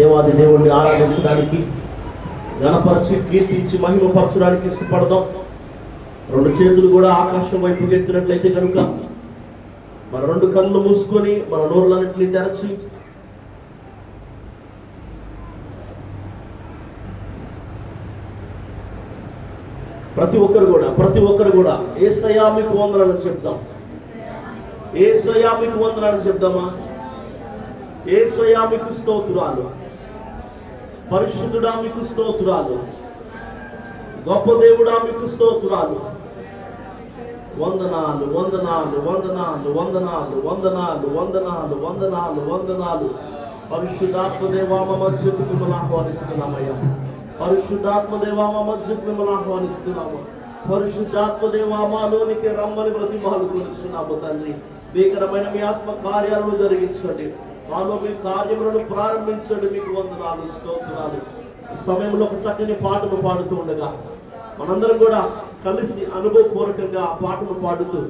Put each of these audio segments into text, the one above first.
దేవాది దేవుణ్ణి ఆరాధించడానికి, గణపరచి కీర్తించి మహిమపరచడానికి ఇష్టపడదాం. రెండు చేతులు కూడా ఆకాశం వైపు ఎత్తినట్లయితే కనుక మన రెండు కళ్ళు మూసుకొని మన నోరులన్నింటినీ తెరచి ప్రతి ఒక్కరు కూడా యేసయ్యా మీకు వందనాలు చెప్దాం. యేసయ్యా మీకు వందనాలు చెప్దామా? యేసయ్యా మీకు స్తోత్రాలు, పరిశుద్ధుడా మీకు స్తోత్రాలు, గొప్ప దేవుడా మీకు స్తోత్రాలు. వందనాలు వందనాలు వందనాలు వందనాలు వందనాలు వందనాలు వందనాలు వందనాలు. పరిశుద్ధాత్మ దేవా మా మధ్యకు మిమ్మల్ని ఆహ్వానిస్తున్నామయ్యా. పరిశుద్ధాత్మ దేవా మా మధ్యకు మిమ్మల్ని ఆహ్వానిస్తున్నాము. పరిశుద్ధాత్మ దేవా మాలోనికి రమ్మని బ్రతిమాలుకొనిచున్నాము తండ్రి. భీకరమైన మీ ఆత్మ కార్యాలను జరిగించండి, మాలో మీ కార్యములను ప్రారంభించండి. మీకు వందనాలు స్తోత్రాలు. ఈ సమయంలో ఒక చక్కని పాటను పాడుతూ ఉండగా మనందరం కూడా కలిసి అనుభవపూర్వకంగా ఆ పాటను పాడుతూ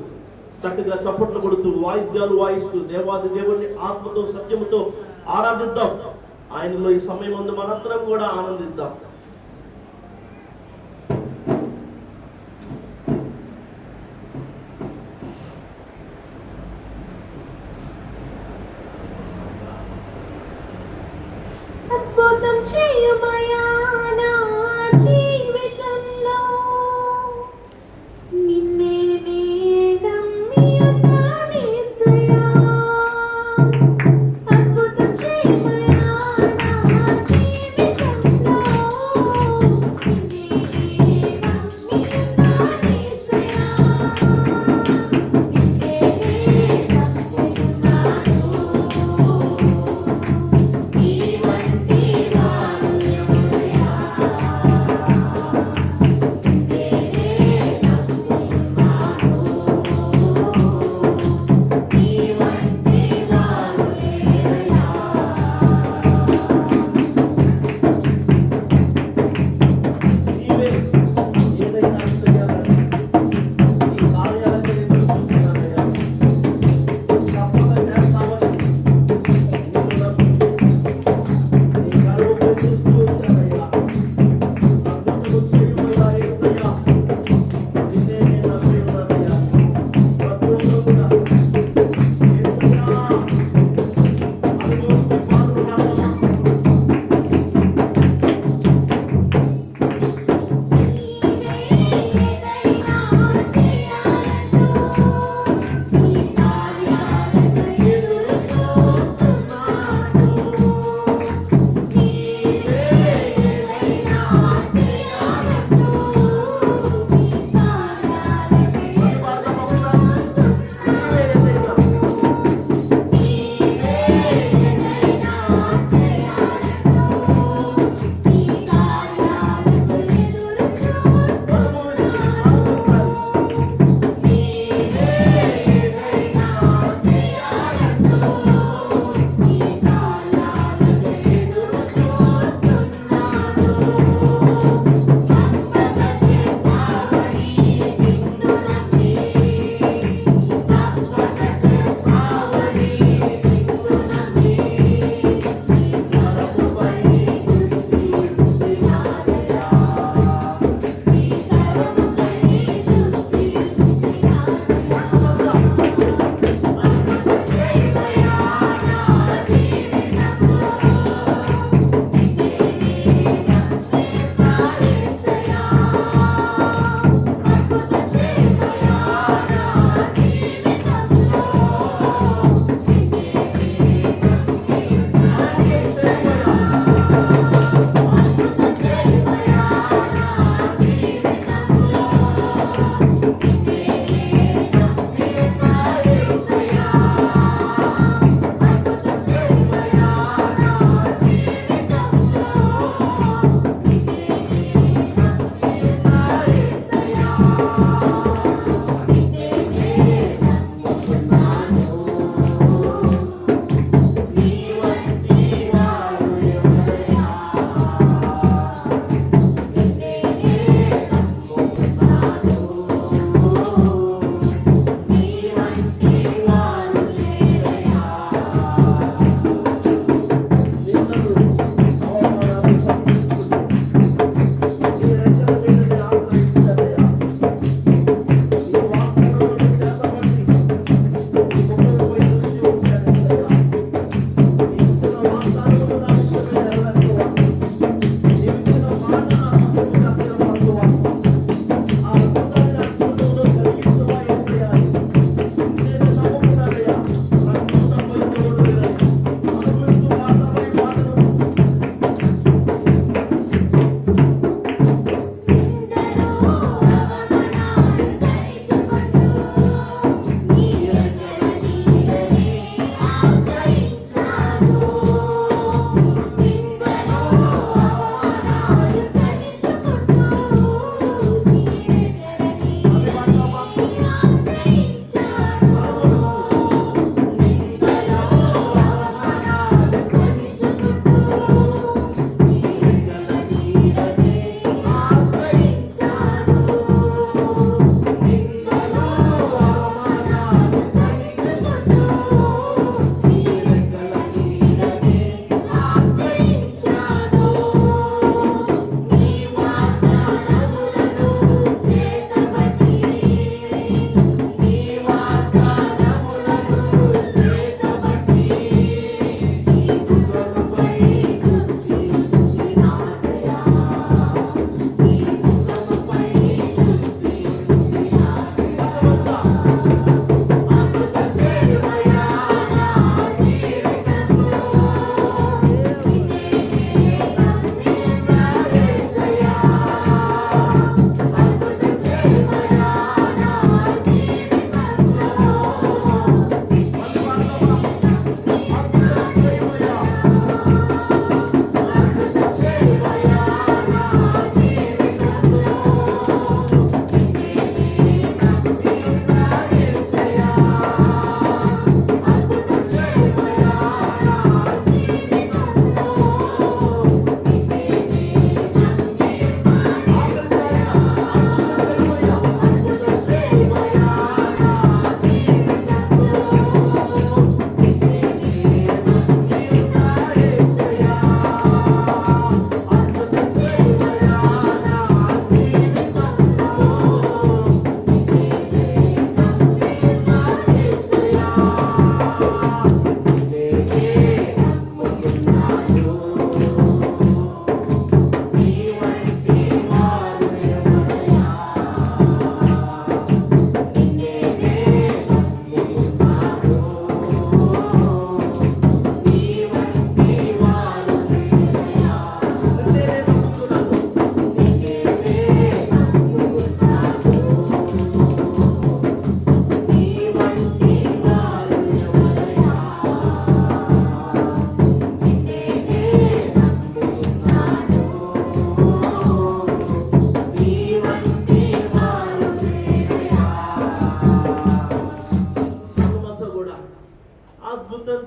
చక్కగా చప్పట్లు కొడుతూ వాయిద్యాలు వాయిస్తూ దేవాది దేవుని ఆత్మతో సత్యముతో ఆరాధిద్దాం. ఆయనలో ఈ సమయం ముందు మనందరం కూడా ఆనందిద్దాం. అద్భుతం చేయమయా నా జీవితంలో, నిన్నే నే నమ్మియున్నానేసయ్యా. అద్భుతం చేయమయా నా జీవితంలో, నిన్నే నే నమ్మియున్నానేసయ్యా. నిన్నే నే నమ్ముకున్నాను, ఈ వంటి వారు ఎవరయ్యా.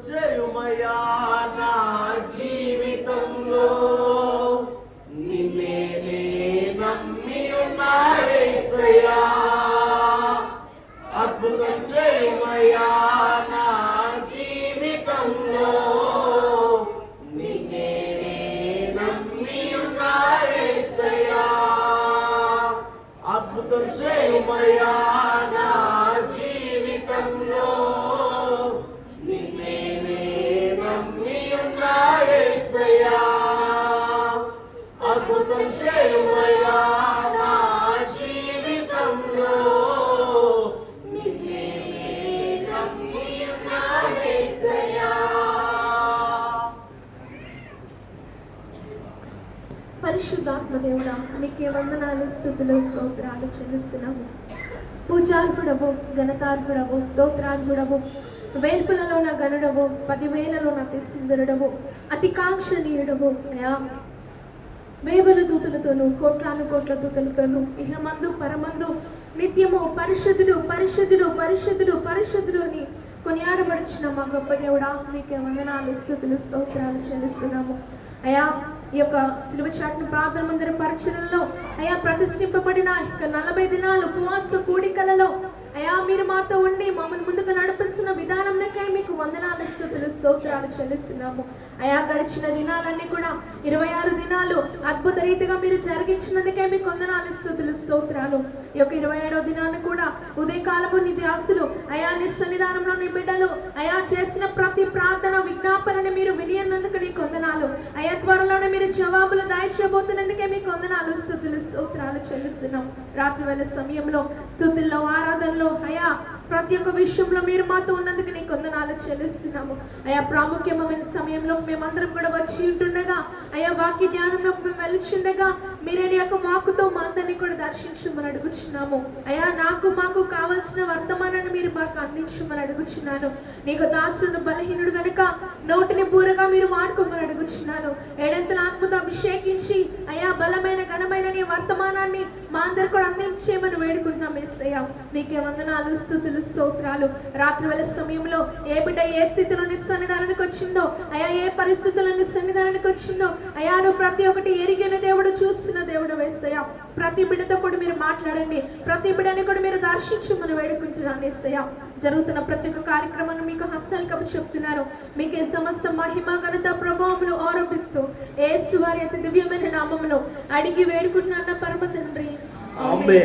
చేయుమయ్యా నా జీవితంలో నిన్నే నమ్మి ఉన్నా యేసయ్యా అద్భుతం చేయుమయ్యా నా జీవితంలో నిన్నే నమ్మి ఉన్నా యేసయ్యా అద్భుతం చేయుమయ్యా నా జీవితంలో నిన్నే నమ్మి ఉన్నా యేసయ్యా అద్భుతం చేయుమయ్యా నా జీవితంలో నిన్నే నమ్మి ఉన్నా యేసయ్యా. పరిశుద్ధాత్మ దేవుడా మీకే వందనాలు స్తుతులు స్తోత్రాలు చెల్లిస్తున్నాము. పూజార్పుడవు ఘనతార్పుడవు స్తోత్రార్పుడవు వేల్పులలో నా గనుడవు 10,000లో నా సుందరుడవు అతి కాంక్షణీయుడవు అయా వేబలు దూతలతోనూ కోట్లాను కోట్ల దూతలతోనూ ఇహమందు పరమందు నిత్యము పరిశుద్ధుడు పరిశుద్ధుడు పరిశుద్ధుడు పరిశుద్ధుడు అని కొనియాడబడుచున్న మా గొప్ప దేవుడా మీకే వందనాలు స్తుతులు స్తోత్రాలు చెల్లిస్తున్నాము. అయా ఈ యొక్క శిలువ చాటును ప్రార్థన మందిర పరిచయంలో అయా ప్రతిష్ఠింపబడిన ఇక 40 దినాలు ఉపవాస కూడికలలో అయా మీరు మాతో ఉండి మమ్మల్ని ముందుకు నడిపిస్తున్న విధానంకై మీకు వందనాలు స్తుతులు స్తోత్రాలు చెల్లిస్తున్నాము. అయా గడిచిన దినాలన్నీ కూడా 26 దినాలు అద్భుత రీతిగా మీరు జరిగించినందుకే మీకు వందనాలు స్తుతులు స్తోత్రాలు. ఈ యొక్క 27వ దినాన్ని కూడా ఉదయకాలము నీ దాసులు అయా నీ సన్నిధానంలో నీ బిడ్డలు అయా చేసిన ప్రతి ప్రార్థన విజ్ఞాపనని మీరు వినియన్నందుకు నీకు వందనాలు. అయా త్వరలోనే మీరు జవాబులు దాయిచేయబోతున్నందుకే మీకు వందనాలు స్తుతులు స్తోత్రాలు చెల్లిస్తున్నాం. రాత్రి వేళ సమయంలో స్తుతుల్లో ఆరాధనలో అయా ప్రతి ఒక్క విషయంలో మీరు మాతో ఉన్నందుకు నీకు వందనాలు చెల్లిస్తున్నాము. అయా ప్రాముఖ్యమైన సమయంలో మేమందరం కూడా వచ్చి ఉంటుండగా అయా వాక్య ధ్యానంలోకి మేము వెళ్ళుచుండగా మీరే నీ యొక్క మాకుతో మా అందరినీ కూడా దర్శించమని అడుగుచున్నాము. అయా మాకు కావాల్సిన వర్తమానాన్ని మీరు మాకు అందించమని అడుగుచున్నాను. నీకు దాసులను బలహీనుడు కనుక నోటిని పూరగా మీరు వాడుకోమని అడుగుచున్నాను. ఏడంతల ఆత్మతో అభిషేకించి అయా బలమైన ఘనమైన నీ వర్తమానాన్ని మా అందరు కూడా అందించేయమని వేడుకుంటున్నాం యేసయ్యా. నీకే వందనాలు స్తుతులు స్తోత్రాలు. రాత్రి వేళ సమయంలో ఏ బిడ్డ ఏ స్థితిలో నీ సన్నిధానానికి వచ్చిందో అయా ఏ పరిస్థితుల్లో నీ సన్నిధానానికి వచ్చిందో అయా నువ్వు ప్రతి ఒక్కటి ఎరిగిన దేవుడు చూస్తున్న దేవుడు యేసయ్యా. ప్రతి బిడ్డతో కూడా మీరు మాట్లాడండి. ప్రతి బిడ్డని కూడా మీరు దర్శించమని వేడుకుంటున్నాను యేసయ్యా. జరుగుతున్న ప్రతి ఒక్క కార్యక్రమాన్ని మీకు హస్తాలు కప్పు చెప్తున్నారు. మీకే సమస్త మహిమ ఘనత ప్రభావములు ఆరోపిస్తూ యేసు వారి అతి దివ్యమైన నామములో అడిగి వేడుకుంటున్నాను పరమ తండ్రి. ఆమేన్.